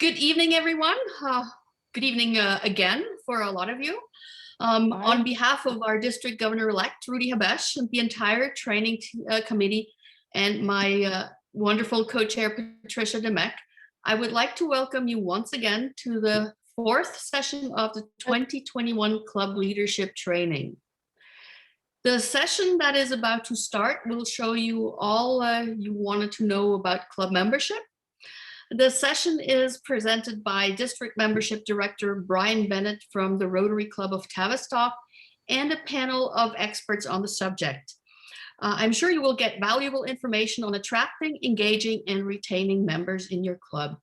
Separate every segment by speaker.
Speaker 1: Good evening, everyone. Good evening again for a lot of you. On behalf of our district governor-elect, Rudy Habesh, and the entire training committee, and my wonderful co-chair, Patricia Demek, I would like to welcome you once again to the fourth session of the 2021 Club Leadership Training. The session that is about to start will show you all you wanted to know about club membership. The session is presented by District Membership Director Brian Bennett from the Rotary Club of Tavistock and a panel of experts on the subject. I'm sure you will get valuable information on attracting, engaging, and retaining members in your club.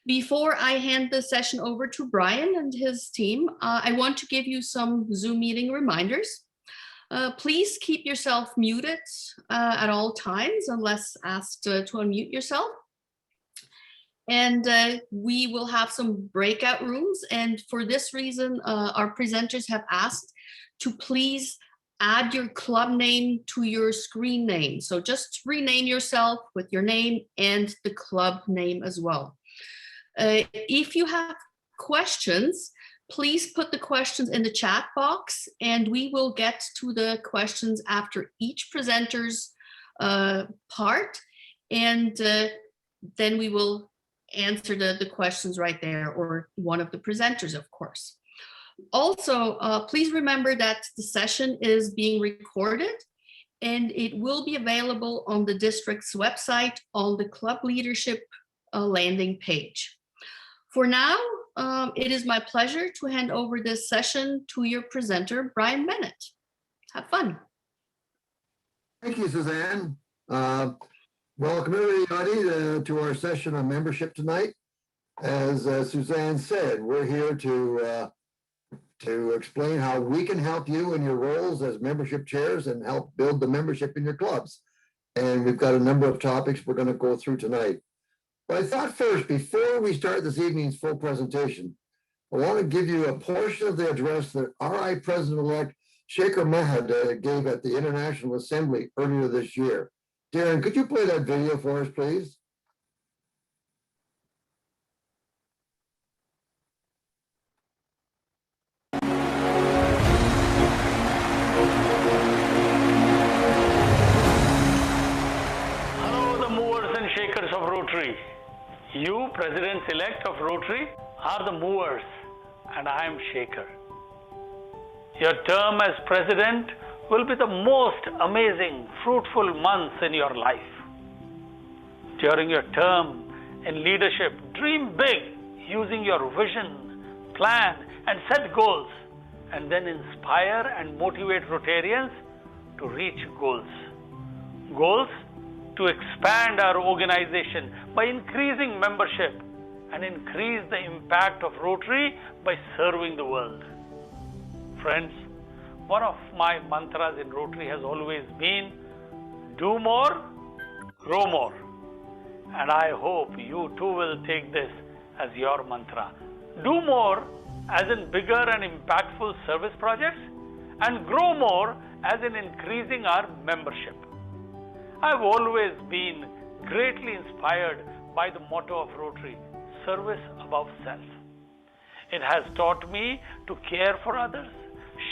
Speaker 1: Before I hand the session over to Brian and his team, I want to give you some Zoom meeting reminders. Please keep yourself muted at all times unless asked to unmute yourself. And we will have some breakout rooms. And for this reason, our presenters have asked to please add your club name to your screen name. So just rename yourself with your name and the club name as well. If you have questions, please put the questions in the chat box and we will get to the questions after each presenter's part. And then we will answer the questions right there, or one of the presenters, of course. Also, please remember that the session is being recorded and it will be available on the district's website on the Club Leadership landing page. For now, it is my pleasure to hand over this session to your presenter, Brian Bennett. Have fun.
Speaker 2: Thank you, Suzanne. Welcome everybody to our session on membership tonight. As Suzanne said, we're here to explain how we can help you in your roles as membership chairs and help build the membership in your clubs. And we've got a number of topics we're going to go through tonight. But I thought first, before we start this evening's full presentation, I want to give you a portion of the address that RI President-elect Shekhar Mehad gave at the International Assembly earlier this year. Darren, could you play that video for us, please?
Speaker 3: Hello, the movers and shakers of Rotary. You, presidents-elect of Rotary, are the movers, and I am shaker. Your term as president will be the most amazing, fruitful months in your life. During your term in leadership, dream big using your vision, plan, and set goals, and then inspire and motivate Rotarians to reach goals. Goals to expand our organization by increasing membership and increase the impact of Rotary by serving the world. Friends, one of my mantras in Rotary has always been, do more, grow more. And I hope you too will take this as your mantra. Do more as in bigger and impactful service projects, and grow more as in increasing our membership. I've always been greatly inspired by the motto of Rotary, service above self. It has taught me to care for others,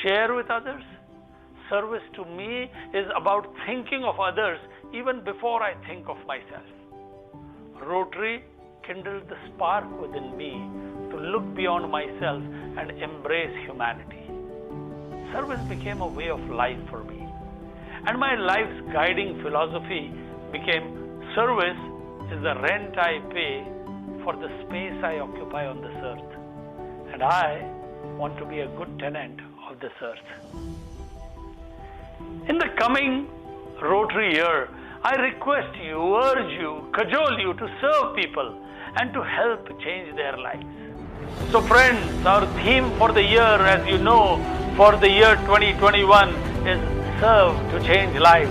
Speaker 3: share with others. Service to me is about thinking of others even before I think of myself. Rotary kindled the spark within me to look beyond myself and embrace humanity. Service became a way of life for me. And my life's guiding philosophy became, service is the rent I pay for the space I occupy on this earth. And I want to be a good tenant of this earth. In the coming Rotary year, I request you, urge you, cajole you to serve people and to help change their lives. So friends, our theme for the year, as you know, for the year 2021 is serve to change lives.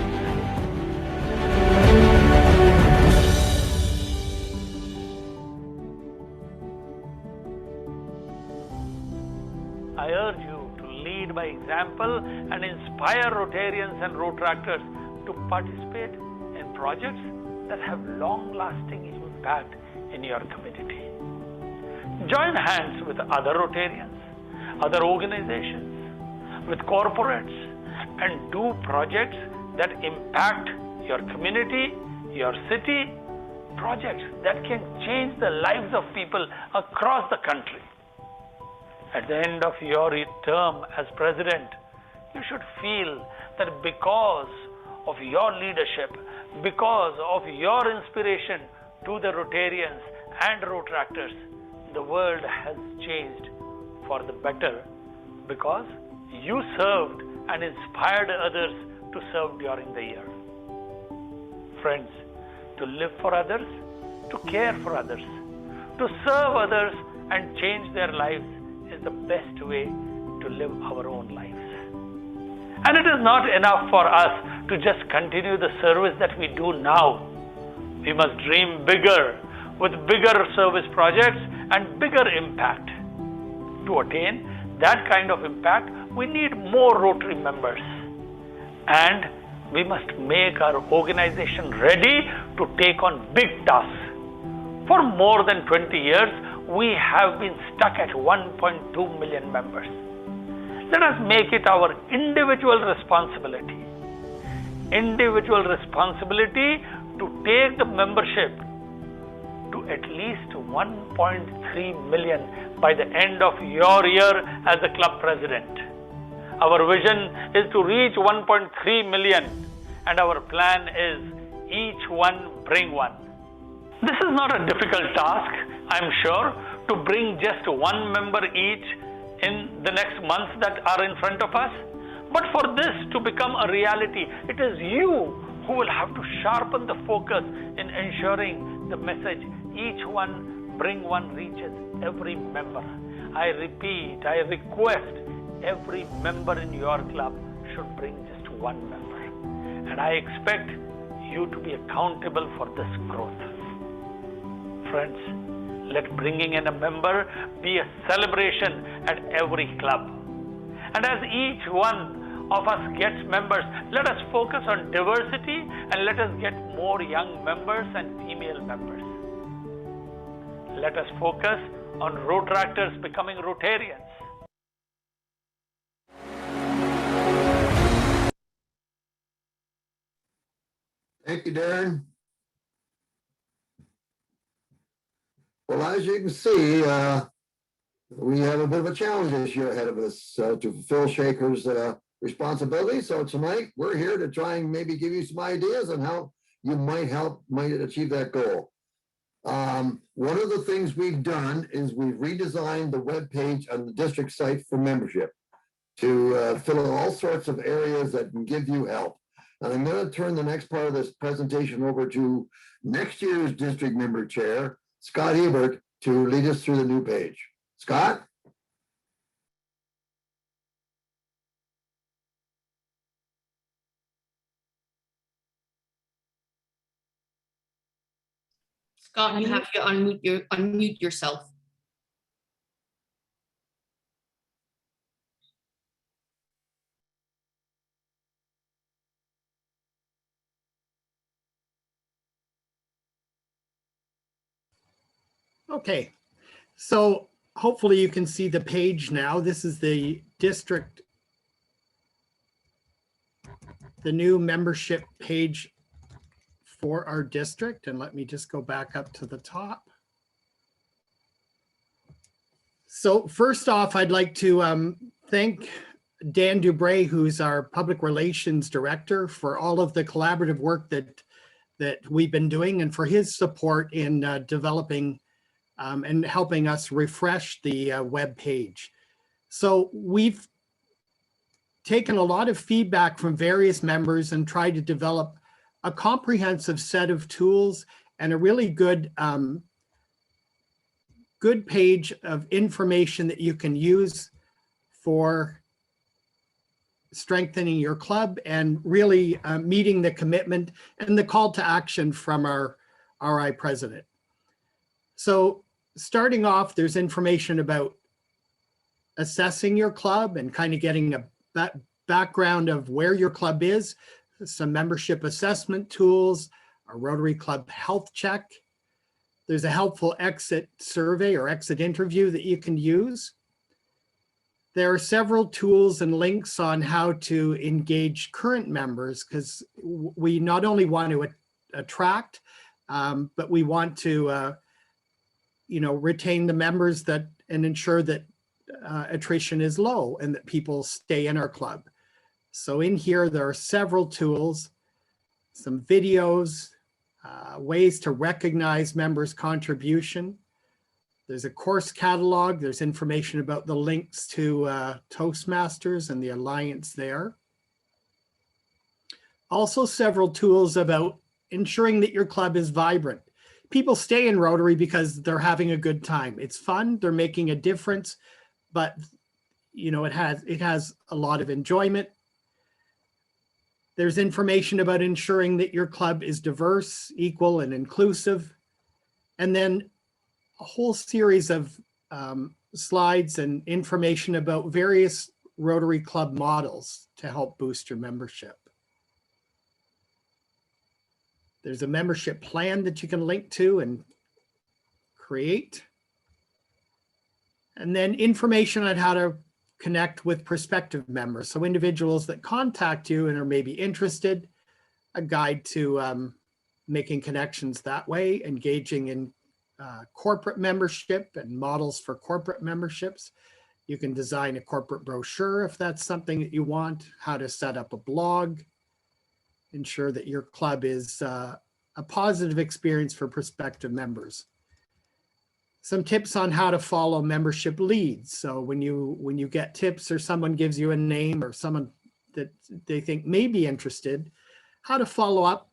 Speaker 3: I urge you to lead by example and inspire Rotarians and Rotractors to participate in projects that have long-lasting impact in your community. Join hands with other Rotarians, other organizations, with corporates, and do projects that impact your community, your city, projects that can change the lives of people across the country. At the end of your term as president, you should feel that because of your leadership, because of your inspiration to the Rotarians and Rotaractors, the world has changed for the better because you served and inspired others to serve during the year. Friends, to live for others, to care for others, to serve others and change their lives is the best way to live our own lives. And it is not enough for us to just continue the service that we do now. We must dream bigger, with bigger service projects and bigger impact. To attain that kind of impact, we need more Rotary members. And we must make our organization ready to take on big tasks. For more than 20 years, we have been stuck at 1.2 million members. Let us make it our individual responsibility to take the membership to at least 1.3 million by the end of your year as the club president. Our vision is to reach 1.3 million, and our plan is each one bring one. This is not a difficult task, I'm sure, to bring just one member each in the next months that are in front of us. But for this to become a reality, it is you who will have to sharpen the focus in ensuring the message each one bring one reaches every member. I repeat, I request every member in your club should bring just one member. And I expect you to be accountable for this growth. Friends, let bringing in a member be a celebration at every club. And as each one of us gets members, let us focus on diversity and let us get more young members and female members. Let us focus on Rotaractors becoming Rotarians.
Speaker 2: Thank you, Darren. Well, as you can see, we have a bit of a challenge this year ahead of us to fulfill Shaker's responsibility. So tonight we're here to try and maybe give you some ideas on how you might achieve that goal. One of the things we've done is we've redesigned the web page on the district site for membership to fill in all sorts of areas that can give you help. And I'm going to turn the next part of this presentation over to next year's district member chair, Scott Ebert, to lead us through the new page. Scott?
Speaker 1: Scott, you have to unmute yourself.
Speaker 4: Okay, so hopefully you can see the page now. This is the district, the new membership page for our district. And let me just go back up to the top. So first off, I'd like to thank Dan Dubray, who's our public relations director, for all of the collaborative work that we've been doing and for his support in developing and helping us refresh the web page. So we've taken a lot of feedback from various members and tried to develop a comprehensive set of tools and a really good page of information that you can use for strengthening your club and really meeting the commitment and the call to action from our RI president. So starting off, there's information about assessing your club and kind of getting a background of where your club is, some membership assessment tools, a Rotary Club health check. There's a helpful exit survey or exit interview that you can use. There are several tools and links on how to engage current members, because we not only want to attract, but we want to retain the members that and ensure that attrition is low and that people stay in our club. So in here, there are several tools, some videos, ways to recognize members' contribution. There's a course catalog. There's information about the links to Toastmasters and the alliance there. Also several tools about ensuring that your club is vibrant. People stay in Rotary because they're having a good time. It's fun, they're making a difference, but it has a lot of enjoyment. There's information about ensuring that your club is diverse, equal, and inclusive. And then a whole series of slides and information about various Rotary Club models to help boost your membership. There's a membership plan that you can link to and create. And then information on how to connect with prospective members. So individuals that contact you and are maybe interested, a guide to making connections that way, engaging in corporate membership and models for corporate memberships. You can design a corporate brochure if that's something that you want, how to set up a blog, ensure that your club is a positive experience for prospective members. Some tips on how to follow membership leads. So when you get tips or someone gives you a name or someone that they think may be interested, how to follow up.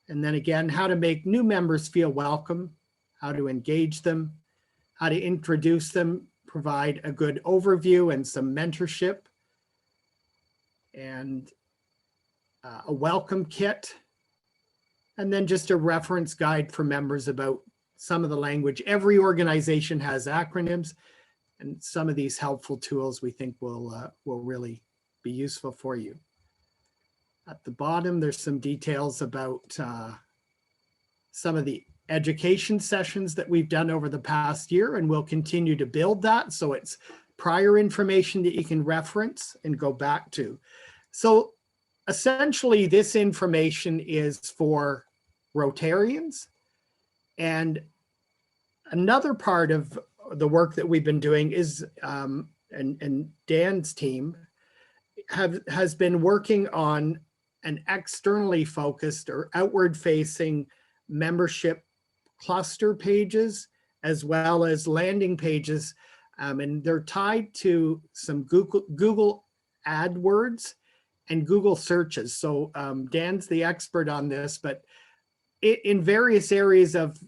Speaker 4: And then again, how to make new members feel welcome, how to engage them, how to introduce them, provide a good overview and some mentorship, and a welcome kit, and then just a reference guide for members about some of the language. Every organization has acronyms, and some of these helpful tools we think will really be useful for you. At the bottom, there's some details about some of the education sessions that we've done over the past year, and we'll continue to build that. So it's prior information that you can reference and go back to. So essentially, this information is for Rotarians. And another part of the work that we've been doing is, and Dan's team has been working on an externally focused or outward facing membership cluster pages, as well as landing pages. And they're tied to some Google AdWords and Google searches. So Dan's the expert on this, but in various areas of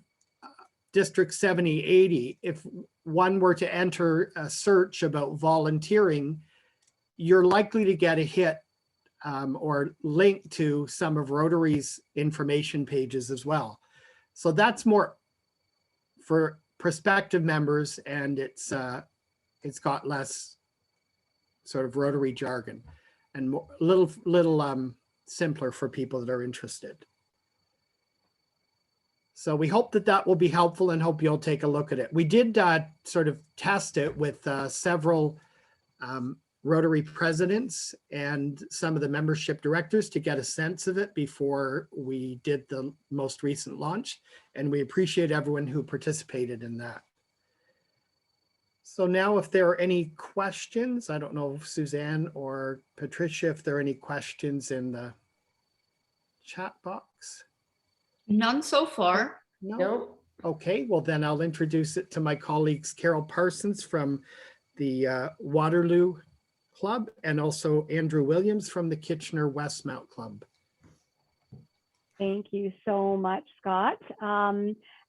Speaker 4: District 7080, if one were to enter a search about volunteering, you're likely to get a hit or link to some of Rotary's information pages as well. So that's more for prospective members, and it's got less sort of Rotary jargon and a little simpler for people that are interested. So we hope that will be helpful and hope you'll take a look at it. We did sort of test it with several Rotary presidents and some of the membership directors to get a sense of it before we did the most recent launch. And we appreciate everyone who participated in that. So now if there are any questions, I don't know if Suzanne or Patricia, if there are any questions in the chat box.
Speaker 1: None so far.
Speaker 5: No.
Speaker 4: Okay, well then I'll introduce it to my colleagues, Carol Parsons from the Waterloo Club and also Andrew Williams from the Kitchener Westmount Club.
Speaker 5: Thank you so much, Scott.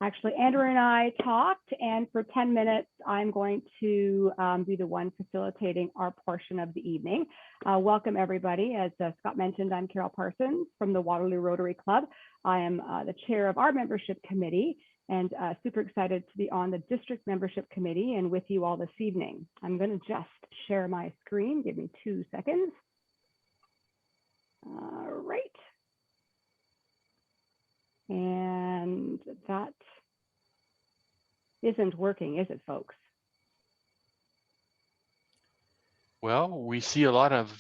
Speaker 5: Actually, Andrew and I talked, and for 10 minutes, I'm going to be the one facilitating our portion of the evening. Welcome, everybody. As Scott mentioned, I'm Carol Parsons from the Waterloo Rotary Club. I am the chair of our membership committee, and super excited to be on the district membership committee and with you all this evening. I'm going to just share my screen. Give me 2 seconds. All right. And that isn't working, is it, folks?
Speaker 6: Well, we see a lot of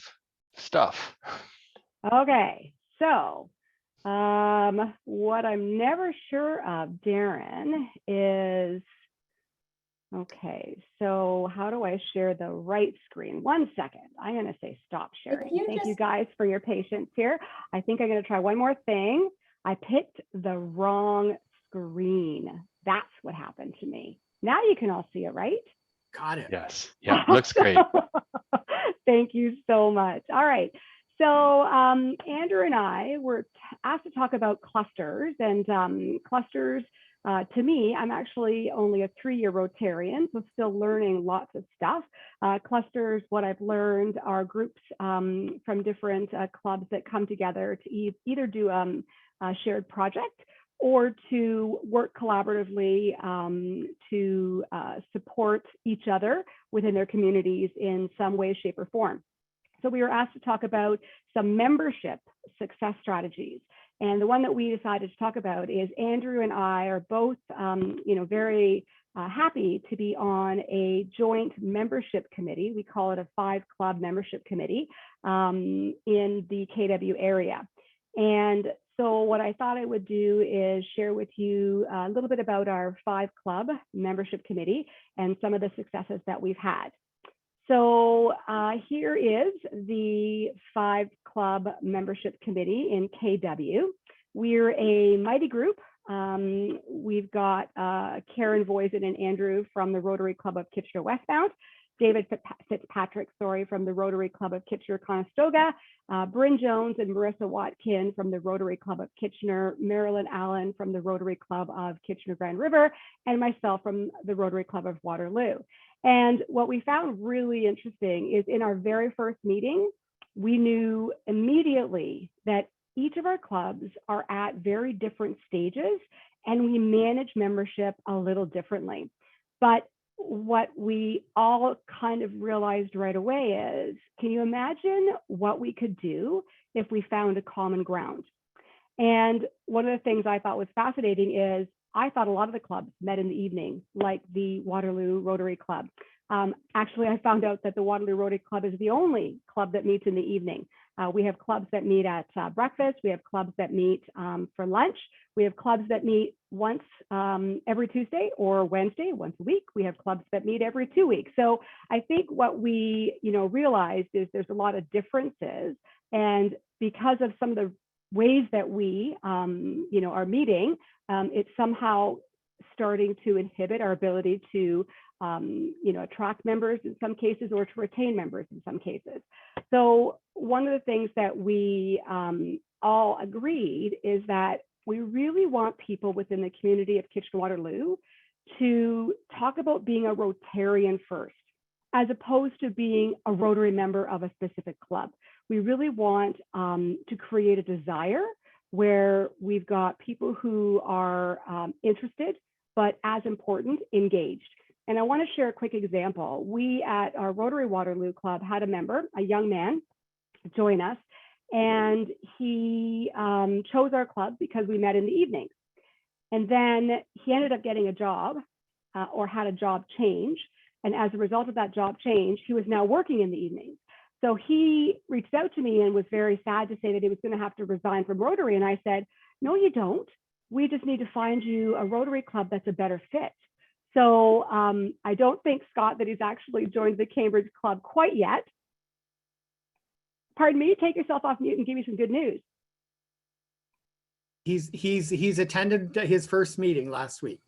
Speaker 6: stuff.
Speaker 5: Okay, so what I'm never sure of, Darren, is, okay, so how do I share the right screen? 1 second, I'm gonna say stop sharing. Thank you guys for your patience here. I think I'm gonna try one more thing. I picked the wrong screen. That's what happened to me. Now you can all see it, right?
Speaker 4: Got it.
Speaker 6: Yes. Yeah, looks great.
Speaker 5: Thank you so much. All right. So Andrew and I were asked to talk about clusters, and clusters, to me, I'm actually only a 3-year Rotarian, so still learning lots of stuff. Clusters, what I've learned, are groups from different clubs that come together to either do a shared project or to work collaboratively to support each other within their communities in some way, shape, or form. So we were asked to talk about some membership success strategies. And the one that we decided to talk about is Andrew and I are both very happy to be on a joint membership committee. We call it a 5-club membership committee in the KW area. And so what I thought I would do is share with you a little bit about our 5-club membership committee and some of the successes that we've had. So here is the 5-club membership committee in KW. We're a mighty group. We've got Karen Voisin and Andrew from the Rotary Club of Kitchener Westbound, David Fitzpatrick, from the Rotary Club of Kitchener-Conestoga, Bryn Jones and Marissa Watkin from the Rotary Club of Kitchener, Marilyn Allen from the Rotary Club of Kitchener-Grand River, and myself from the Rotary Club of Waterloo. And what we found really interesting is in our very first meeting, we knew immediately that each of our clubs are at very different stages and we manage membership a little differently. But what we all kind of realized right away is, can you imagine what we could do if we found a common ground? And one of the things I thought was fascinating is I thought a lot of the clubs met in the evening, like the Waterloo Rotary Club. Actually, I found out that the Waterloo Rotary Club is the only club that meets in the evening. We have clubs that meet at breakfast. We have clubs that meet for lunch. We have clubs that meet once every Tuesday or Wednesday, once a week. We have clubs that meet every 2 weeks. So I think what we realized is there's a lot of differences. And because of some of the ways that we are meeting, it's somehow starting to inhibit our ability to attract members in some cases or to retain members in some cases. So one of the things that we all agreed is that we really want people within the community of Kitchener-Waterloo to talk about being a Rotarian first, as opposed to being a Rotary member of a specific club. We really want to create a desire where we've got people who are interested, but as important, engaged. And I want to share a quick example. We at our Rotary Waterloo Club had a member, a young man, join us, and he chose our club because we met in the evenings. And then he ended up getting a job or had a job change. And as a result of that job change, he was now working in the evenings. So he reached out to me and was very sad to say that he was going to have to resign from Rotary. And I said, no, you don't. We just need to find you a Rotary club that's a better fit. So I don't think, Scott, that he's actually joined the Cambridge Club quite yet. Pardon me, take yourself off mute and give me some good news.
Speaker 4: He's attended his first meeting last week.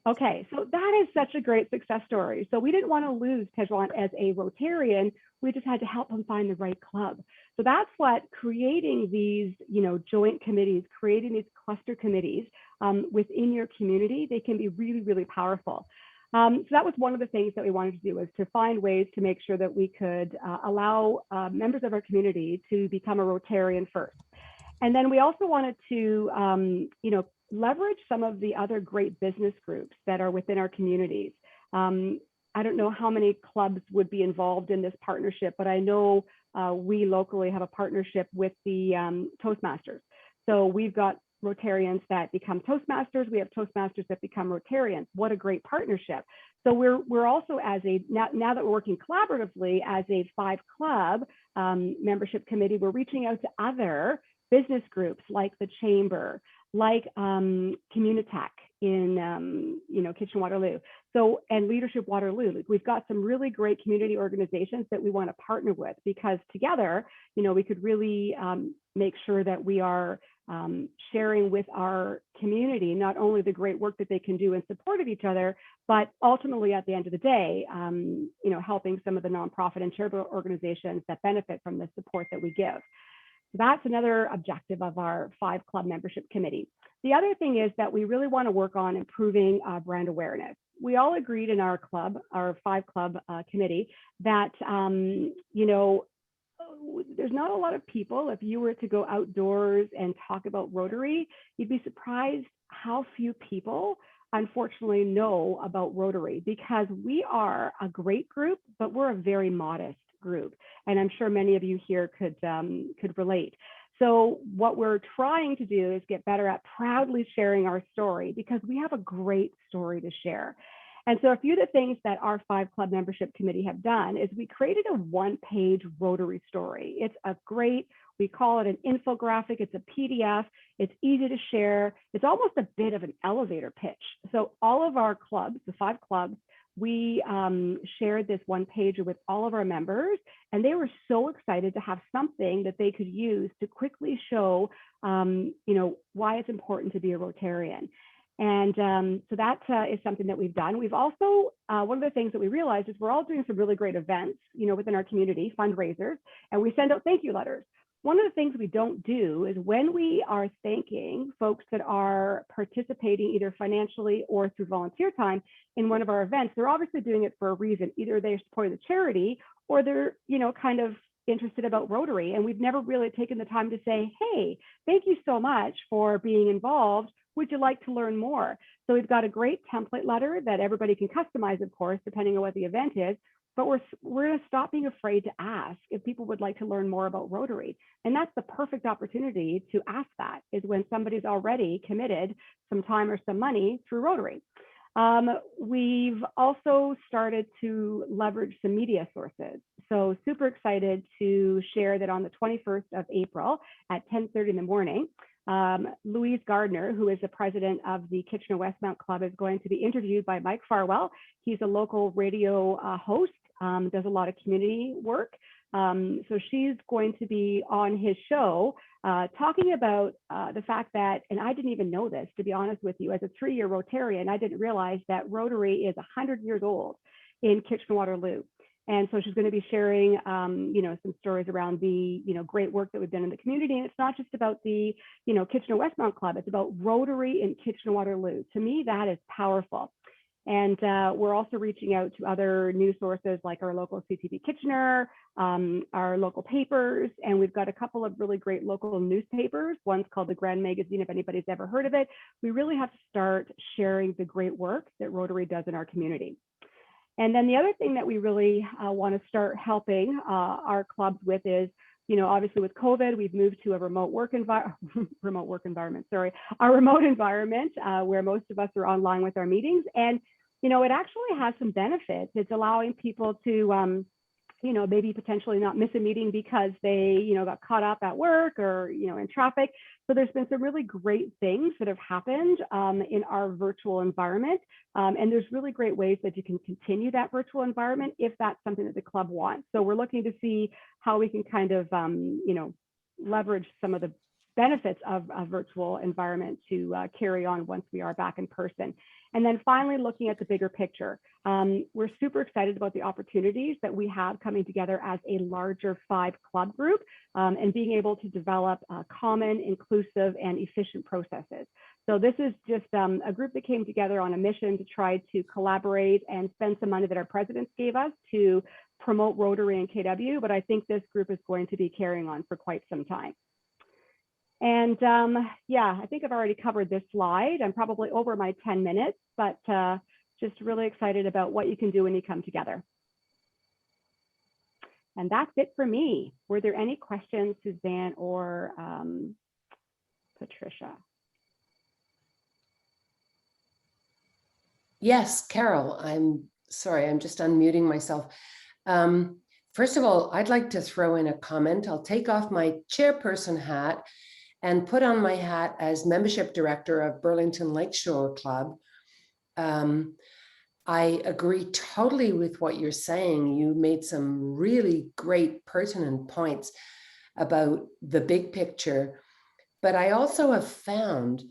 Speaker 5: Okay, so that is such a great success story. So we didn't want to lose Tejwan as a Rotarian. We just had to help him find the right club. So that's what creating these, joint committees, creating these cluster committees within your community, they can be really, really powerful. So that was one of the things that we wanted to do, was to find ways to make sure that we could allow members of our community to become a Rotarian first. And then we also wanted to, leverage some of the other great business groups that are within our communities. I don't know how many clubs would be involved in this partnership, but I know we locally have a partnership with the Toastmasters. So we've got Rotarians that become Toastmasters. We have Toastmasters that become Rotarians. What a great partnership. So we're also, as a now that we're working collaboratively as a 5 club membership committee, we're reaching out to other business groups like the Chamber, like Communitech in Kitchener-Waterloo, and Leadership Waterloo. We've got some really great community organizations that we want to partner with, because together, we could really make sure that we are sharing with our community not only the great work that they can do in support of each other, but ultimately at the end of the day, helping some of the nonprofit and charitable organizations that benefit from the support that we give. That's another objective of our 5 club membership committee. The other thing is that we really want to work on improving brand awareness. We all agreed in our club, our 5 club committee, that there's not a lot of people. If you were to go outdoors and talk about Rotary, you'd be surprised how few people unfortunately know about Rotary, because we are a great group, but we're a very modest group. And I'm sure many of you here could relate. So what we're trying to do is get better at proudly sharing our story, because we have a great story to share. And so a few of the things that our 5 club membership committee have done is we created a 1-page Rotary story. It's a great, we call it an infographic. It's a PDF. It's easy to share. It's almost a bit of an elevator pitch. So all of our clubs, the 5 clubs, we shared this 1-pager with all of our members, and they were so excited to have something that they could use to quickly show, why it's important to be a Rotarian. And so that is something that we've done. We've also, one of the things that we realized is we're all doing some really great events, within our community, fundraisers, and we send out thank you letters. One of the things we don't do is when we are thanking folks that are participating either financially or through volunteer time in one of our events, they're obviously doing it for a reason. Either they're supporting the charity or they're, kind of interested about Rotary. And we've never really taken the time to say, hey, thank you so much for being involved. Would you like to learn more? So we've got a great template letter that everybody can customize, of course, depending on what the event is. But we're going to stop being afraid to ask if people would like to learn more about Rotary. And that's the perfect opportunity to ask that, is when somebody's already committed some time or some money through Rotary. We've also started to leverage some media sources. So super excited to share that on the 21st of April at 10:30 in the morning, Louise Gardner, who is the president of the Kitchener Westmount Club, is going to be interviewed by Mike Farwell. He's a local radio host, does a lot of community work. So she's going to be on his show talking about the fact that, and I didn't even know this, to be honest with you, as a 3-year Rotarian, I didn't realize that Rotary is 100 years old in Kitchener-Waterloo. And so she's going to be sharing, some stories around the, great work that we've done in the community. And it's not just about the, Kitchener Westmount Club. It's about Rotary in Kitchener-Waterloo. To me, that is powerful. And we're also reaching out to other news sources like our local CTV Kitchener, our local papers, and we've got a couple of really great local newspapers. One's called the Grand Magazine, if anybody's ever heard of it. We really have to start sharing the great work that Rotary does in our community. And then the other thing that we really want to start helping our clubs with is, obviously with COVID, we've moved to a remote environment, where most of us are online with our meetings. And, it actually has some benefits. It's allowing people to, maybe potentially not miss a meeting because they, got caught up at work or, in traffic. So there's been some really great things that have happened in our virtual environment. And there's really great ways that you can continue that virtual environment if that's something that the club wants. So we're looking to see how we can kind of, leverage some of the benefits of a virtual environment to carry on once we are back in person. And then finally, looking at the bigger picture, we're super excited about the opportunities that we have coming together as a larger 5 club group and being able to develop common, inclusive, and efficient processes. So this is just a group that came together on a mission to try to collaborate and spend some money that our presidents gave us to promote Rotary and KW, but I think this group is going to be carrying on for quite some time. And I think I've already covered this slide. I'm probably over my 10 minutes, but just really excited about what you can do when you come together. And that's it for me. Were there any questions, Suzanne or Patricia?
Speaker 7: Yes, Carol, I'm sorry, I'm just unmuting myself. First of all, I'd like to throw in a comment. I'll take off my chairperson hat and put on my hat as membership director of Burlington Lakeshore Club. I agree totally with what you're saying. You made some really great pertinent points about the big picture. But I also have found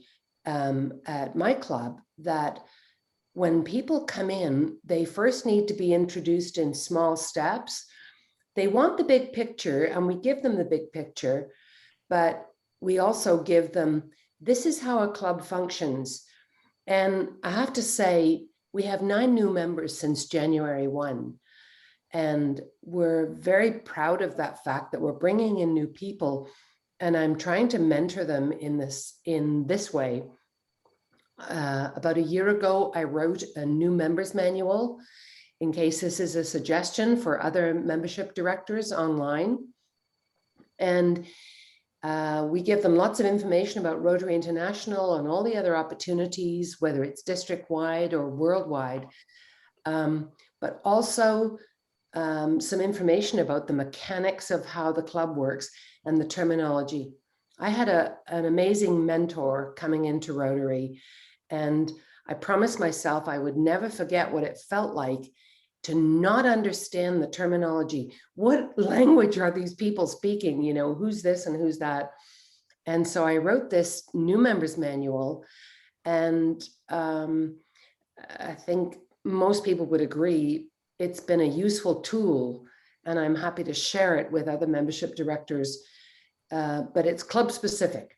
Speaker 7: at my club that when people come in, they first need to be introduced in small steps. They want the big picture, and we give them the big picture, but we also give them, this is how a club functions. And I have to say, we have 9 new members since January 1. And we're very proud of that fact that we're bringing in new people. And I'm trying to mentor them in this way. About a year ago, I wrote a new members manual in case this is a suggestion for other membership directors online. And we give them lots of information about Rotary International and all the other opportunities, whether it's district-wide or worldwide, but also some information about the mechanics of how the club works and the terminology. I had an amazing mentor coming into Rotary, and I promised myself I would never forget what it felt like to not understand the terminology. What language are these people speaking? You know, who's this and who's that? And so I wrote this new members manual, and I think most people would agree it's been a useful tool, and I'm happy to share it with other membership directors, but it's club specific.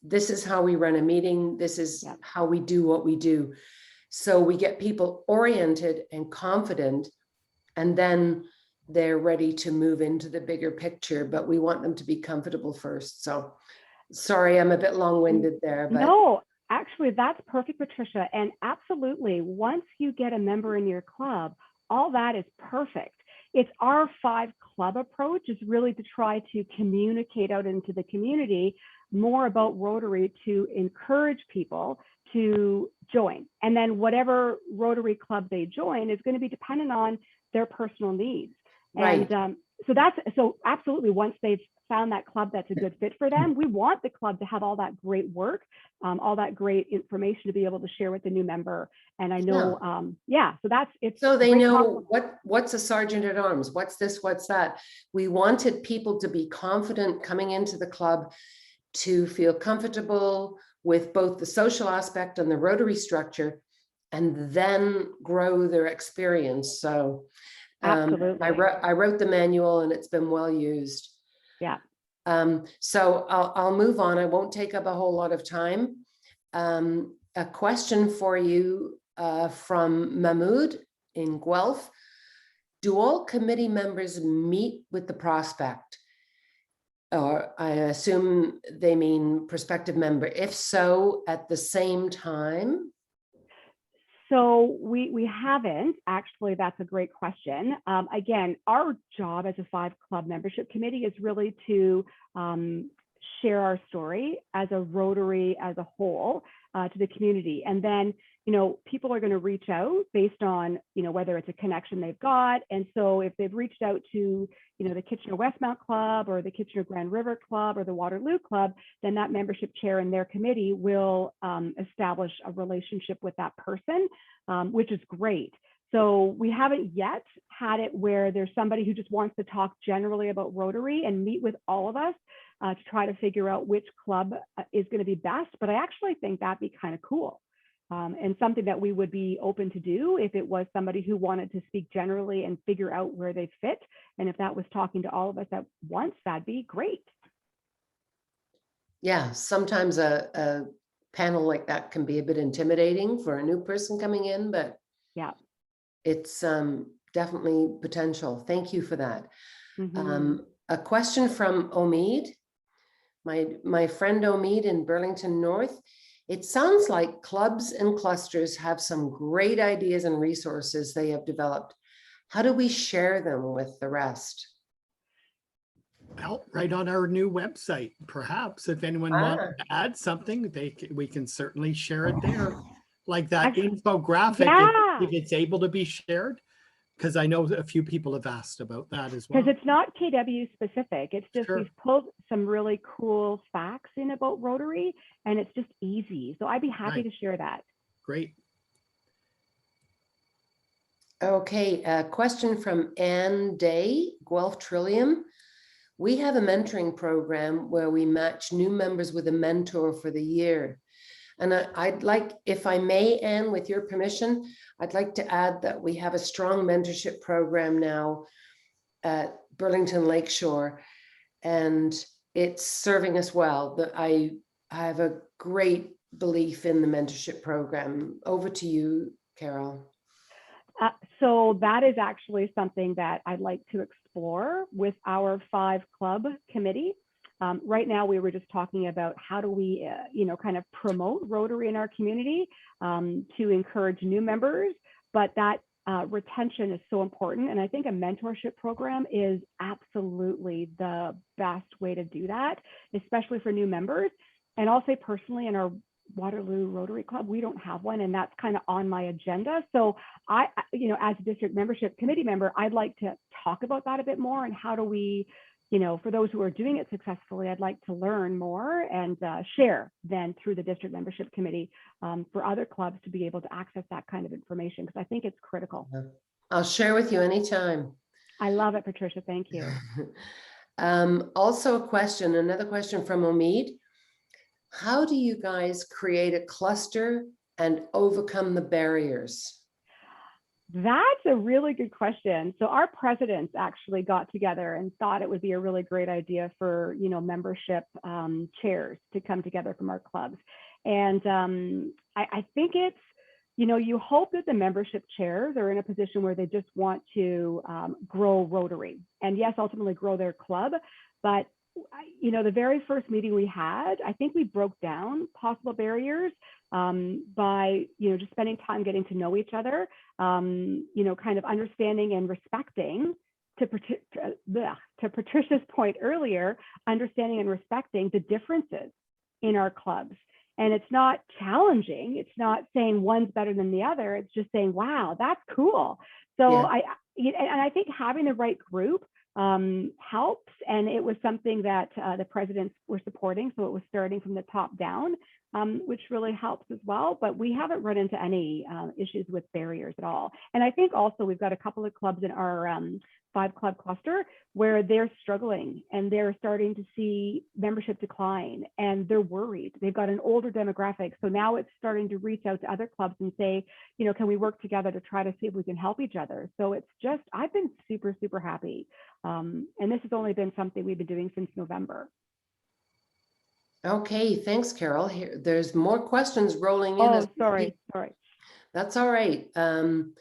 Speaker 7: This is how we run a meeting. This is how we do what we do. So we get people oriented and confident, and then they're ready to move into the bigger picture, but we want them to be comfortable first. So sorry, I'm a bit long-winded there, but
Speaker 5: no, actually that's perfect, Patricia. And absolutely, once you get a member in your club, all that is perfect. It's our 5 club approach is really to try to communicate out into the community more about Rotary, to encourage people to join. And then whatever Rotary club they join is going to be dependent on their personal needs.
Speaker 7: right.
Speaker 5: And so absolutely, once they've found that club that's a good fit for them, we want the club to have all that great work, all that great information to be able to share with the new member. And I know, so that's it.
Speaker 7: So they know what's a sergeant at arms, what's this, what's that. We wanted people to be confident coming into the club, to feel comfortable with both the social aspect and the Rotary structure, and then grow their experience. So
Speaker 5: absolutely.
Speaker 7: I wrote the manual, and it's been well used.
Speaker 5: Yeah.
Speaker 7: So I'll move on. I won't take up a whole lot of time. A question for you from Mahmoud in Guelph. Do all committee members meet with the prospect? Or I assume they mean prospective member. If so, at the same time?
Speaker 5: So we haven't actually. That's a great question. Again, our job as a 5 club membership committee is really to share our story as a Rotary as a whole to the community. And then, you know, people are going to reach out based on, you know, whether it's a connection they've got. And so if they've reached out to, you know, the Kitchener Westmount Club or the Kitchener Grand River Club or the Waterloo Club, then that membership chair in their committee will establish a relationship with that person, which is great. So we haven't yet had it where there's somebody who just wants to talk generally about Rotary and meet with all of us to try to figure out which club is going to be best. But I actually think that'd be kind of cool. And something that we would be open to do if it was somebody who wanted to speak generally and figure out where they fit. And if that was talking to all of us at once, that'd be great.
Speaker 7: Yeah, sometimes a panel like that can be a bit intimidating for a new person coming in, but
Speaker 5: yeah,
Speaker 7: it's definitely potential. Thank you for that.
Speaker 5: Mm-hmm.
Speaker 7: A question from Omid, my friend Omid in Burlington North. It sounds like clubs and clusters have some great ideas and resources they have developed. How do we share them with the rest?
Speaker 4: Well, right on our new website, perhaps if anyone wants to add something, we can certainly share it there. like that
Speaker 5: Actually,
Speaker 4: infographic,
Speaker 5: yeah.
Speaker 4: if it's able to be shared, because I know a few people have asked about that as well.
Speaker 5: Because it's not KW specific. It's just
Speaker 4: Sure.
Speaker 5: we've pulled some really cool facts in about Rotary, and it's just easy. So I'd be happy
Speaker 4: Right.
Speaker 5: to share that.
Speaker 4: Great.
Speaker 7: Okay, a question from Ann Day, Guelph Trillium. We have a mentoring program where we match new members with a mentor for the year. And I'd like, if I may, Anne, with your permission, I'd like to add that we have a strong mentorship program now at Burlington Lakeshore, and it's serving us well. I have a great belief in the mentorship program. Over to you, Carol.
Speaker 5: So that is actually something that I'd like to explore with our 5-club committee. Right now, we were just talking about how do we, kind of promote Rotary in our community to encourage new members, but that retention is so important. And I think a mentorship program is absolutely the best way to do that, especially for new members. And I'll say personally, in our Waterloo Rotary Club, we don't have one, and that's kind of on my agenda. So I, as a district membership committee member, I'd like to talk about that a bit more, and how do we, for those who are doing it successfully, I'd like to learn more and share then through the district membership committee for other clubs to be able to access that kind of information, because I think it's critical.
Speaker 7: I'll share with you anytime.
Speaker 5: I love it, Patricia. Thank you.
Speaker 7: Also another question from Omid. How do you guys create a cluster and overcome the barriers?
Speaker 5: That's a really good question. So our presidents actually got together and thought it would be a really great idea for, membership chairs to come together from our clubs. And I think it's, you hope that the membership chairs are in a position where they just want to grow Rotary, and yes, ultimately grow their club. But the very first meeting we had, I think we broke down possible barriers by, just spending time getting to know each other, kind of understanding and respecting, to Patricia's point earlier, understanding and respecting the differences in our clubs. And it's not challenging. It's not saying one's better than the other. It's just saying, wow, that's cool. So yeah. I think having the right group helps, and it was something that the presidents were supporting, so it was starting from the top down, which really helps as well. But we haven't run into any issues with barriers at all. And I think also we've got a couple of clubs in our 5-club cluster where they're struggling, and they're starting to see membership decline, and they're worried. They've got an older demographic, so now it's starting to reach out to other clubs and say, can we work together to try to see if we can help each other? So it's just, I've been super, super happy. And this has only been something we've been doing since November.
Speaker 7: Okay, thanks, Carol. Here, there's more questions rolling in.
Speaker 5: Oh, sorry.
Speaker 7: That's all right. From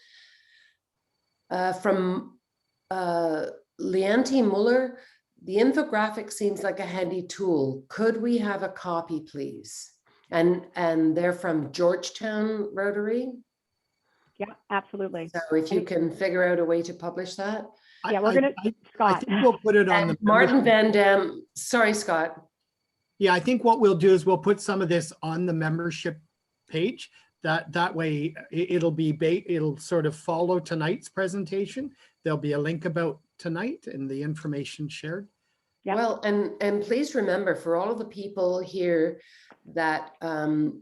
Speaker 7: Leanti Muller, the infographic seems like a handy tool. Could we have a copy, please? And they're from Georgetown Rotary.
Speaker 5: Yeah, absolutely.
Speaker 7: So if you can figure out a way to publish that.
Speaker 5: Yeah, we're gonna, Scott.
Speaker 4: I think we'll put it on the
Speaker 7: Martin Van Dam. Sorry, Scott.
Speaker 4: Yeah, I think what we'll do is we'll put some of this on the membership page. That way it'll sort of follow tonight's presentation. There'll be a link about tonight and the information shared.
Speaker 5: Yeah.
Speaker 7: Well, and please remember, for all of the people here, that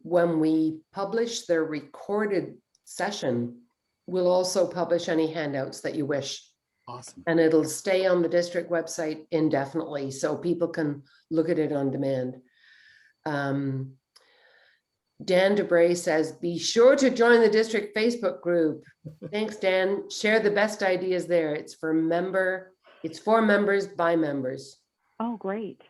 Speaker 7: when we publish their recorded session, we'll also publish any handouts that you wish.
Speaker 4: Awesome.
Speaker 7: And it'll stay on the district website indefinitely, so people can look at it on demand. Dan Dubray says, be sure to join the district Facebook group. Thanks, Dan. Share the best ideas there. It's for members by members.
Speaker 5: Oh, great.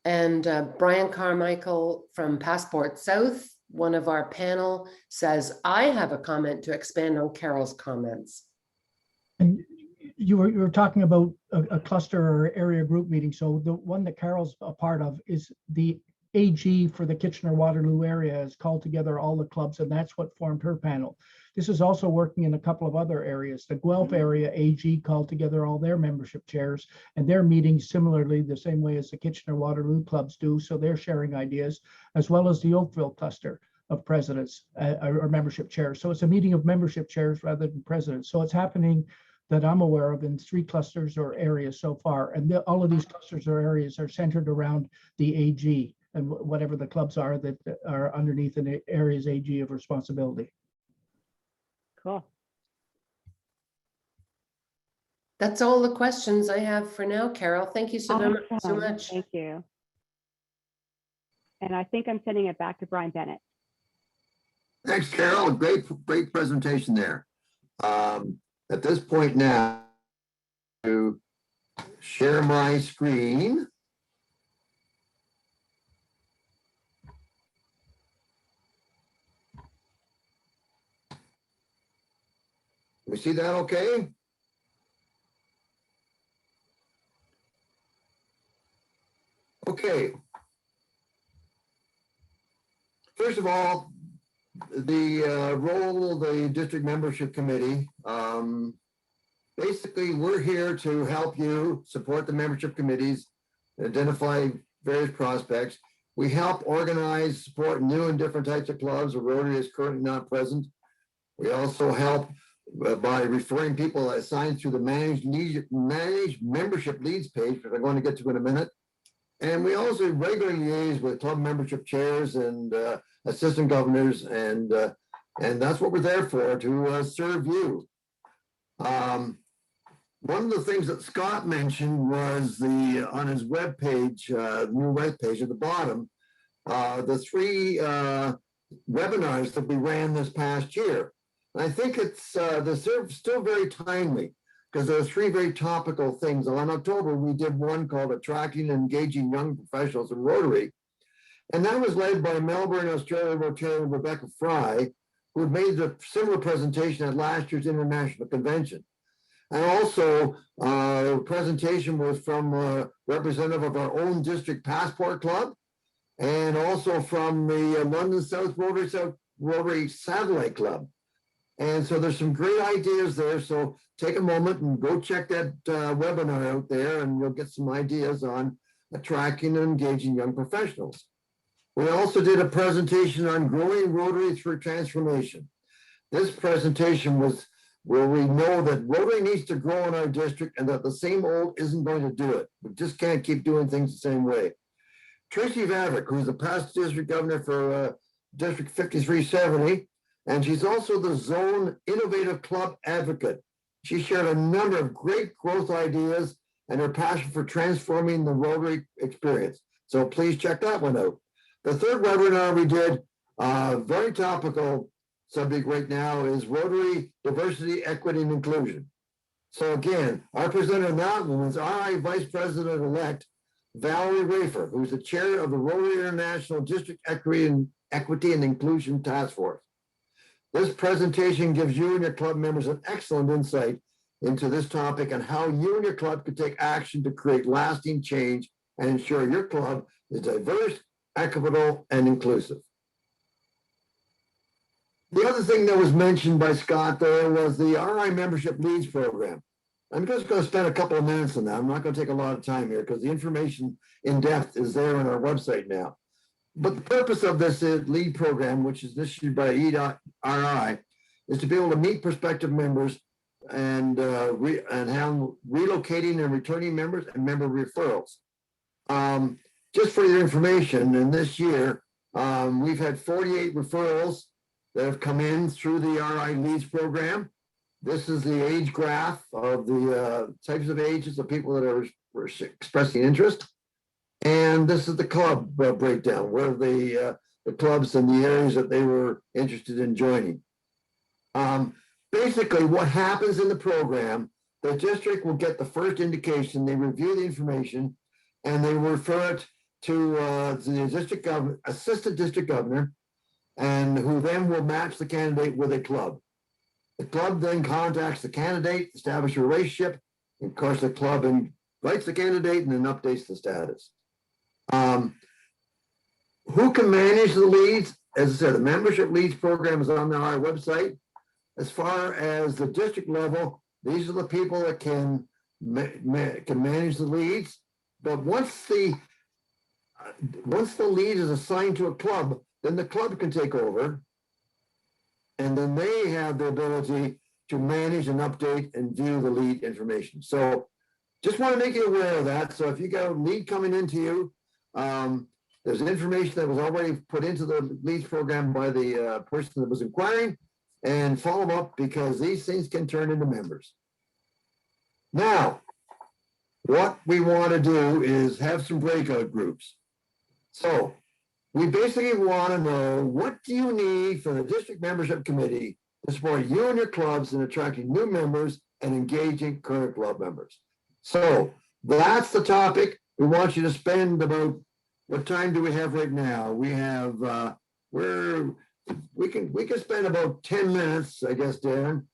Speaker 7: And Brian Carmichael from Passport South, one of our panel, says, I have a comment to expand on Carol's comments.
Speaker 8: And you were talking about a cluster or area group meeting. So the one that Carol's a part of is the AG for the Kitchener-Waterloo area has called together all the clubs, and that's what formed her panel. This is also working in a couple of other areas. The Guelph area AG called together all their membership chairs, and they're meeting similarly the same way as the Kitchener-Waterloo clubs do. So they're sharing ideas, as well as the Oakville cluster. of presidents or membership chairs. So it's a meeting of membership chairs rather than presidents. So it's happening that I'm aware of in 3 clusters or areas so far. And all of these clusters or areas are centered around the AG and whatever the clubs are that are underneath an area's AG of responsibility.
Speaker 5: Cool.
Speaker 7: That's all the questions I have for now, Carol. Thank you so
Speaker 5: Awesome.
Speaker 7: much.
Speaker 5: Thank you. And I think I'm sending it back to Brian Bennett.
Speaker 2: Thanks, Carol. Great presentation there. At this point now, to share my screen. We see that okay? Okay. First of all, the role of the district membership committee. Basically, we're here to help you support the membership committees, identify various prospects. We help organize, support new and different types of clubs. The Rotary is currently not present. We also help by referring people assigned through the managed membership leads page, which I'm going to get to in a minute. And we also regularly liaise with club membership chairs and assistant governors, and that's what we're there for, to serve you. One of the things that Scott mentioned was on his webpage, new webpage at the bottom, the 3 webinars that we ran this past year. And I think they're still very timely, because there are 3 very topical things. In October, we did one called Attracting and Engaging Young Professionals in Rotary. And that was led by Melbourne, Australia Rotarian Rebecca Fry, who had made a similar presentation at last year's International Convention. And also, the presentation was from a representative of our own district passport club, and also from the London South Rotary Satellite Club. And so there's some great ideas there. So take a moment and go check that webinar out there, and you'll get some ideas on attracting and engaging young professionals. We also did a presentation on growing Rotary through transformation. This presentation was where we know that Rotary needs to grow in our district, and that the same old isn't going to do it. We just can't keep doing things the same way. Tracy Vavrick, who's the past district governor for District 5370, and she's also the Zone Innovative Club Advocate. She shared a number of great growth ideas and her passion for transforming the Rotary experience. So please check that one out. The third webinar we did, very topical subject right now, is Rotary Diversity, Equity, and Inclusion. So again, our presenter in that one was RI Vice President-elect Valerie Rafer, who's the chair of the Rotary International District Equity and Inclusion Task Force. This presentation gives you and your club members an excellent insight into this topic and how you and your club could take action to create lasting change and ensure your club is diverse, equitable, and inclusive. The other thing that was mentioned by Scott there was the RI Membership Leads Program. I'm just going to spend a couple of minutes on that. I'm not going to take a lot of time here because the information in depth is there on our website now. But the purpose of this lead program, which is issued by ERI, is to be able to meet prospective members and handle relocating and returning members and member referrals. Just for your information, in this year, we've had 48 referrals that have come in through the RI Leads program. This is the age graph of the types of ages of people that are expressing interest. And this is the club breakdown, where the clubs and the areas that they were interested in joining. Basically, what happens in the program, the district will get the first indication, they review the information, and they refer it to the district governor, assistant district governor, and who then will match the candidate with a club. The club then contacts the candidate, establish a relationship, and of course the club invites the candidate and then updates the status. Who can manage the leads? As I said, the membership leads program is on our website. As far as the district level, these are the people that can manage the leads. But once the lead is assigned to a club, then the club can take over. And then they have the ability to manage and update and view the lead information. So just want to make you aware of that. So if you got a lead coming into you, there's information that was already put into the leads program by the person that was inquiring, and follow them up, because these things can turn into members. Now, what we want to do is have some breakout groups. So we basically want to know, what do you need from the district membership committee to support you and your clubs in attracting new members and engaging current club members? So that's the topic. We want you to spend about, what time do we have right now? We have, we can spend about 10 minutes, I guess, Darren,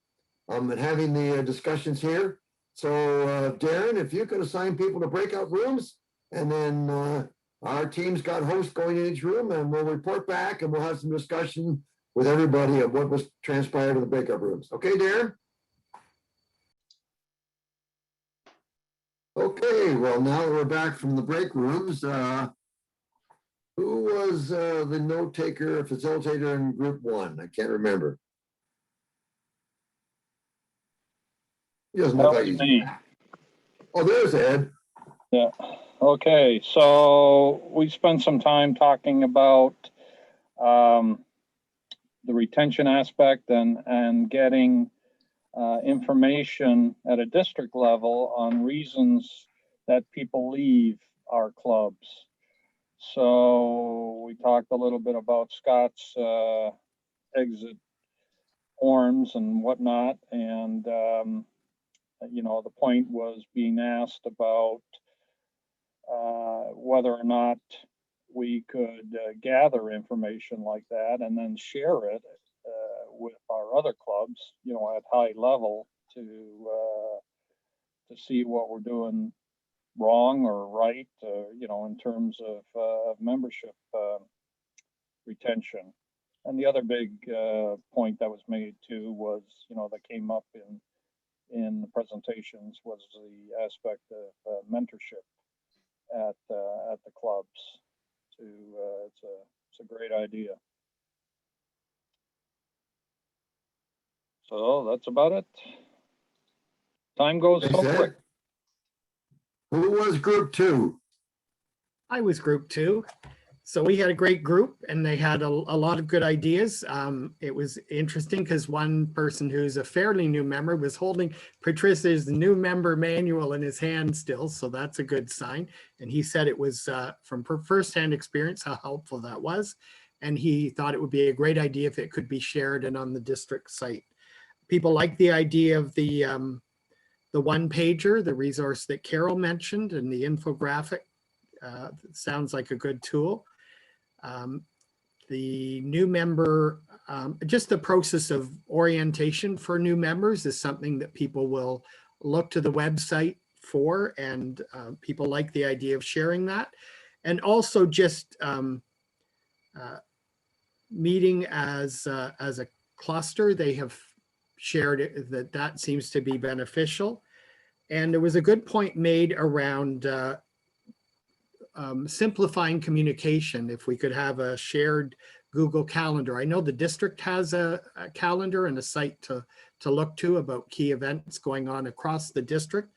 Speaker 2: and having the discussions here. So Darren, if you could assign people to breakout rooms, and then our team's got hosts going in each room, and we'll report back, and we'll have some discussion with everybody of what was transpired in the breakout rooms. Okay, Darren? Okay, well, now that we're back from the break rooms, who was the note taker, facilitator in group one? I can't remember. He doesn't look like he's.
Speaker 9: Me.
Speaker 2: Oh, there's Ed.
Speaker 9: Yeah. Okay. So we spent some time talking about the retention aspect and getting information at a district level on reasons that people leave our clubs. So we talked a little bit about Scott's exit forms and whatnot, and you know, the point was being asked about whether or not we could gather information like that and then share it with our other clubs, you know, at high level to see what we're doing wrong or right, you know, in terms of membership retention. And the other big point that was made too was, you know, that came up in the presentations was the aspect of mentorship at the clubs. It's a great idea. So that's about it. Time goes so quick.
Speaker 2: Who was group two?
Speaker 4: I was group two. So we had a great group, and they had a lot of good ideas. It was interesting because one person who's a fairly new member was holding Patricia's new member manual in his hand still. So that's a good sign. And he said it was from firsthand experience how helpful that was. And he thought it would be a great idea if it could be shared and on the district site. People like the idea of the one pager, the resource that Carol mentioned, and the infographic. Sounds like a good tool. The new member, just the process of orientation for new members is something that people will look to the website for, and people like the idea of sharing that. And also just meeting as a cluster, they have shared it, that seems to be beneficial. And there was a good point made around simplifying communication. If we could have a shared Google Calendar. I know the district has a calendar and a site to look to about key events going on across the district,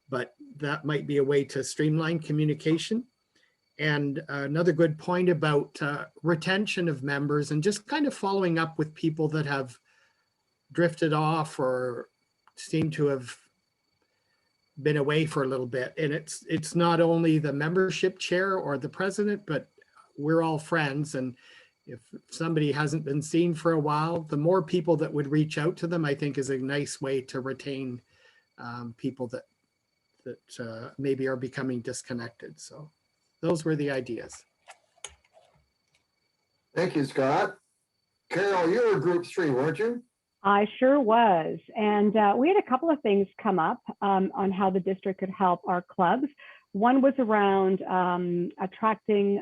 Speaker 4: but that might be a way to streamline communication. And another good point about retention of members and just kind of following up with people that have drifted off or seem to have been away for a little bit. And it's not only the membership chair or the president, but we're all friends. And if somebody hasn't been seen for a while, the more people that would reach out to them, I think is a nice way to retain people that maybe are becoming disconnected. So those were the ideas.
Speaker 2: Thank you, Scott. Carol, you were group three, weren't you?
Speaker 5: I sure was. And we had a couple of things come up on how the district could help our clubs. One was around attracting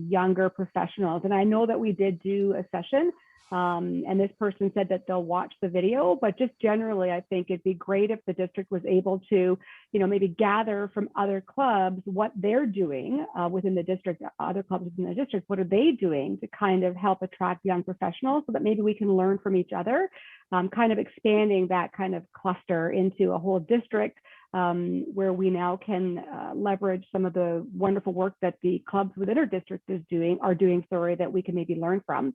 Speaker 5: younger professionals. And I know that we did do a session and this person said that they'll watch the video, but just generally, I think it'd be great if the district was able to, maybe gather from other clubs what they're doing within the district, other clubs within the district, what are they doing to kind of help attract young professionals so that maybe we can learn from each other, kind of expanding that kind of cluster into a whole district where we now can leverage some of the wonderful work that the clubs within our district are doing, that we can maybe learn from.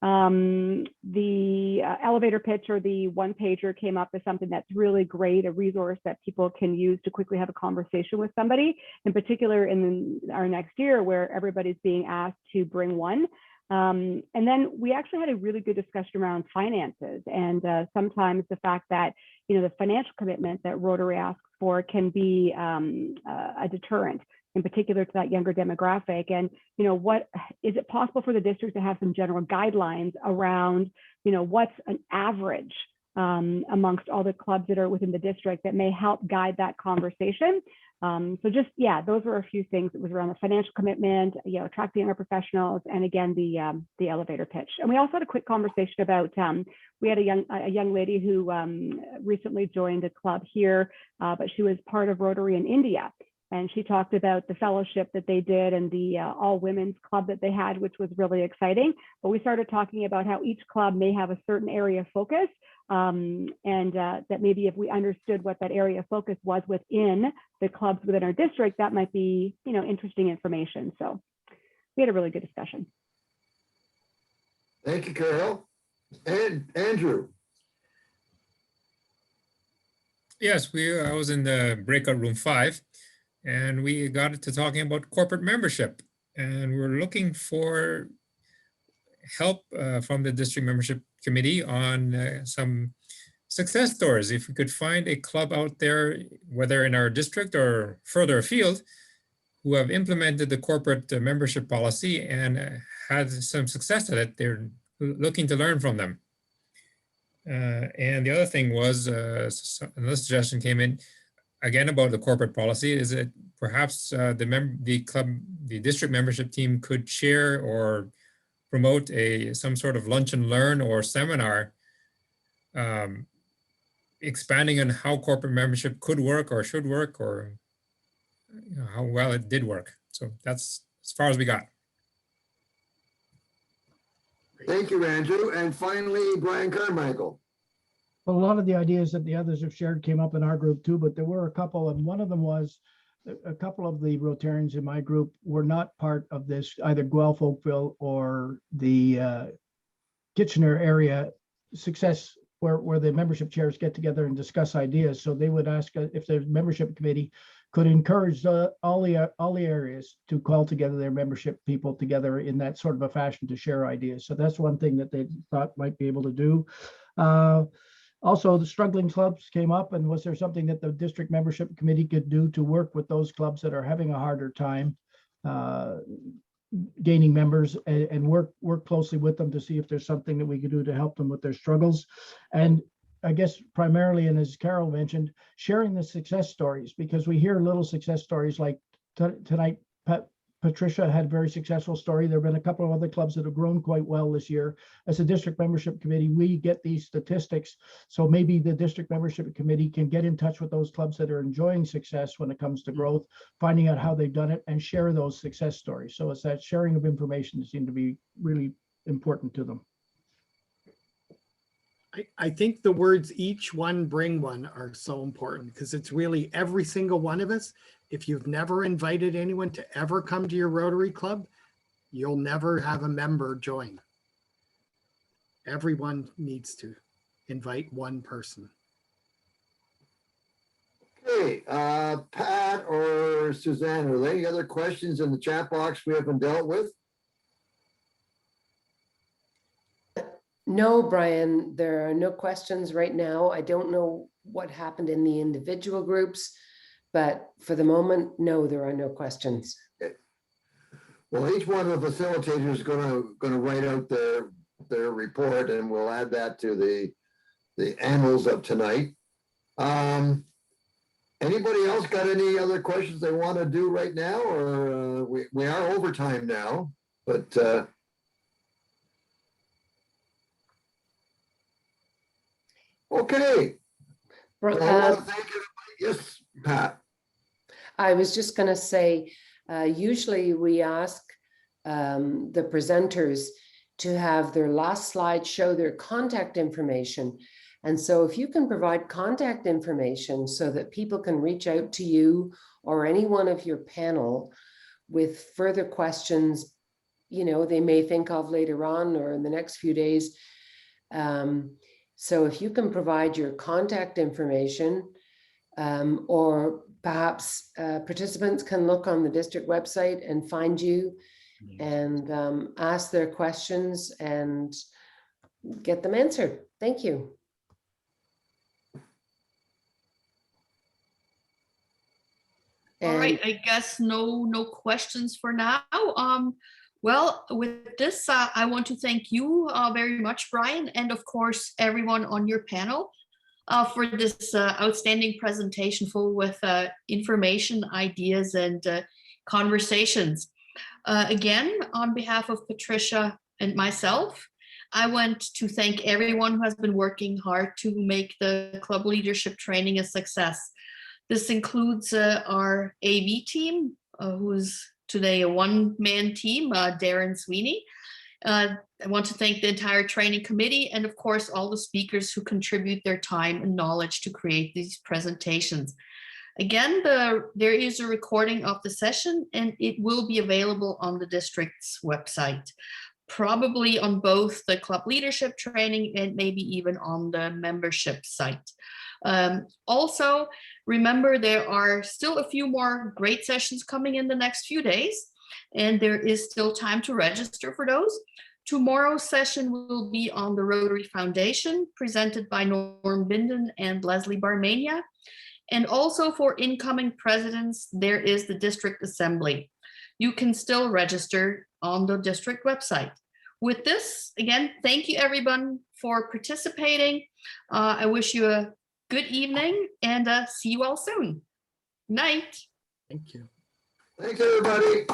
Speaker 5: The elevator pitch or the one pager came up as something that's really great, a resource that people can use to quickly have a conversation with somebody, in particular in our next year where everybody's being asked to bring one. And then we actually had a really good discussion around finances and sometimes the fact that, the financial commitment that Rotary asks for can be a deterrent, in particular to that younger demographic. And, what is it possible for the district to have some general guidelines around, what's an average amongst all the clubs that are within the district that may help guide that conversation. So just, those were a few things that was around the financial commitment, attracting younger professionals, and again, the elevator pitch. And we also had a quick conversation about, we had a young lady who recently joined a club here, but she was part of Rotary in India. And she talked about the fellowship that they did and the all women's club that they had, which was really exciting. But we started talking about how each club may have a certain area of focus and that maybe if we understood what that area of focus was within the clubs within our district, that might be, interesting information. So we had a really good discussion.
Speaker 2: Thank you, Carol. And Andrew.
Speaker 10: Yes, I was in the breakout room 5. And we got to talking about corporate membership, and we're looking for help from the district membership committee on some success stories. If we could find a club out there, whether in our district or further afield, who have implemented the corporate membership policy and had some success at it, they're looking to learn from them. And the other thing was, another suggestion came in, again, about the corporate policy, is that perhaps the district membership team could share or promote some sort of lunch and learn or seminar expanding on how corporate membership could work or should work, or how well it did work. So that's as far as we got.
Speaker 2: Thank you, Andrew. And finally, Brian Carmichael.
Speaker 8: Well, a lot of the ideas that the others have shared came up in our group too, but there were a couple, and one of them was a couple of the Rotarians in my group were not part of this, either Guelph, Oakville, or the Kitchener area success, where the membership chairs get together and discuss ideas. So they would ask if the membership committee could encourage all the areas to call together their membership people together in that sort of a fashion to share ideas. So that's one thing that they thought might be able to do. Also, the struggling clubs came up, and was there something that the district membership committee could do to work with those clubs that are having a harder time gaining members, and work closely with them to see if there's something that we could do to help them with their struggles. And I guess primarily, and as Carol mentioned, sharing the success stories, because we hear little success stories like tonight. Patricia had a very successful story. There have been a couple of other clubs that have grown quite well this year. As a district membership committee, we get these statistics. So maybe the district membership committee can get in touch with those clubs that are enjoying success when it comes to growth, finding out how they've done it, and share those success stories. So it's that sharing of information that seemed to be really important to them.
Speaker 4: I think the words "each one bring one" are so important, because it's really every single one of us. If you've never invited anyone to ever come to your Rotary Club, you'll never have a member join. Everyone needs to invite one person.
Speaker 2: Okay, Pat or Suzanne, are there any other questions in the chat box we haven't dealt with?
Speaker 7: No, Brian, there are no questions right now. I don't know what happened in the individual groups, but for the moment, no, there are no questions.
Speaker 2: Okay. Well, each one of the facilitators is going to write out their report, and we'll add that to the annals of tonight. Anybody else got any other questions they want to do right now, or we are overtime now, but okay. Well, I want to thank everybody. Yes, Pat.
Speaker 7: I was just going to say, usually we ask the presenters to have their last slide show their contact information. And so if you can provide contact information so that people can reach out to you or any one of your panel with further questions, you know, they may think of later on or in the next few days. So if you can provide your contact information, or perhaps participants can look on the district website and find you and ask their questions and get them answered. Thank you.
Speaker 1: All right, I guess no questions for now. Well, with this, I want to thank you very much, Brian, and of course, everyone on your panel for this outstanding presentation full with information, ideas, and conversations. Again, on behalf of Patricia and myself, I want to thank everyone who has been working hard to make the club leadership training a success. This includes our AV team, who's today a one-man team, Darren Sweeney. I want to thank the entire training committee and of course all the speakers who contribute their time and knowledge to create these presentations. Again, there is a recording of the session and it will be available on the district's website, probably on both the club leadership training and maybe even on the membership site. Also, remember there are still a few more great sessions coming in the next few days, and there is still time to register for those. Tomorrow's session will be on the Rotary Foundation, presented by Norm Binden and Leslie Barmania. And also for incoming presidents, there is the district assembly. You can still register on the district website. With this, again, thank you everyone for participating. I wish you a good evening and see you all soon. Night.
Speaker 4: Thank you.
Speaker 2: Thanks, everybody.